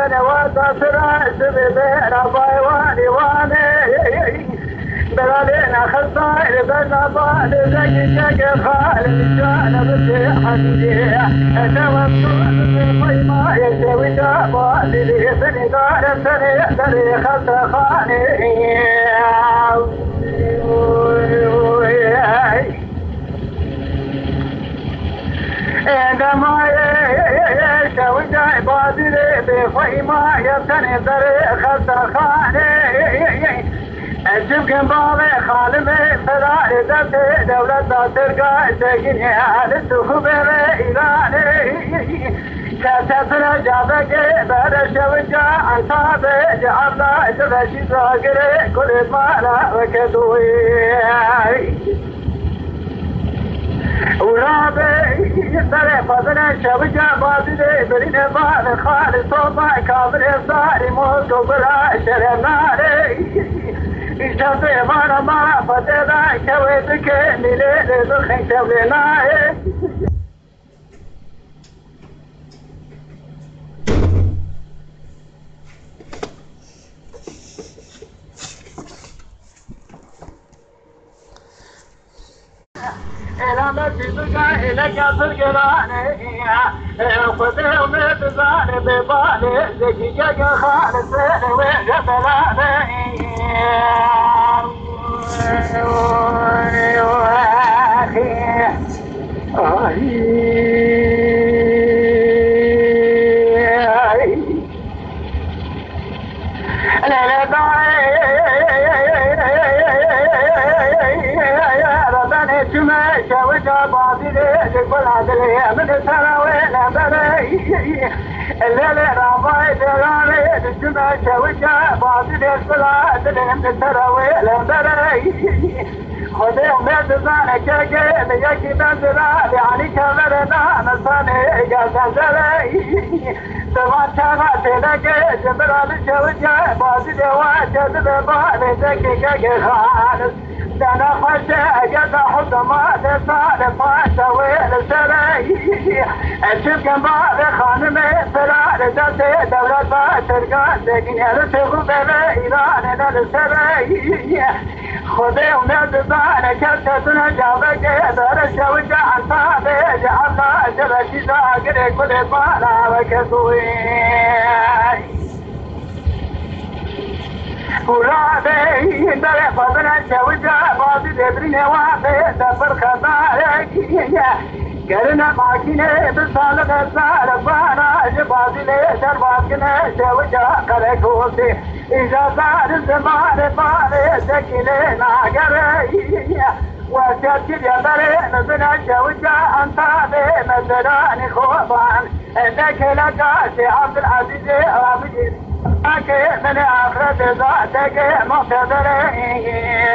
أنا وتصرع سببين بايواني واني بلالينا خصائر بالنبال زكي خالي جانا بدي حديدي توصل ما يسوي جابالي لي سني دار سني دري خلط خاني عندما يسوي جابالي بفي ما يسني دري خلط خاني جبكن بابي خالمي فراري دفتي دولة ترقى سجني على السخوب إيراني كاسفنا جابك برش وجا عن صابي جعبنا جبشي زاقري كل مالا وكدوي ورابي يسري فضنا شوجا بازدي برين بال خالي صوبا كابر صاري موتو بلا شرناري إشتغل ما فتدا كويتك نيلي دخن شبلناه إلى تبقى إلى كسر جراني خذه ومتزاني ببالي زكيك خالص وجبلاني من سراويل بري الليل رابعي دراري الجمع شوجة باطل الصلاة من سراويل بري خذهم بيتزاني كيكي ليكي بزرا يعني كبرنا نصاني قاسزري سوان شغاتي لكي جبرال شوجة باطل واجد ببالي زكي كيكي خالص دانا خشة قد حضمات صالفات ويل سري الشبكن بعض خانمي فرار دستي دولة باترقان لكن يرسخوا بإيران نرسري خذهم نبضان كتتنا جابك درش وجعن صابي جعبنا جبشي زاقري كل بالا وكسوي ورابي دري فضنا شوجا بازي دبريني وابي دبر خطارك قرنا ماكيني بصالك الزاربانا جبازي لي درباكنا شوجا قرقوسي إذا صار الزمان باري سكيني ناقري وشكل يا دري نزنا شوجا انتابي مزراني خوفان انك لقاسي عبد العزيز رامجي من آخرت ذاتك مقتدرين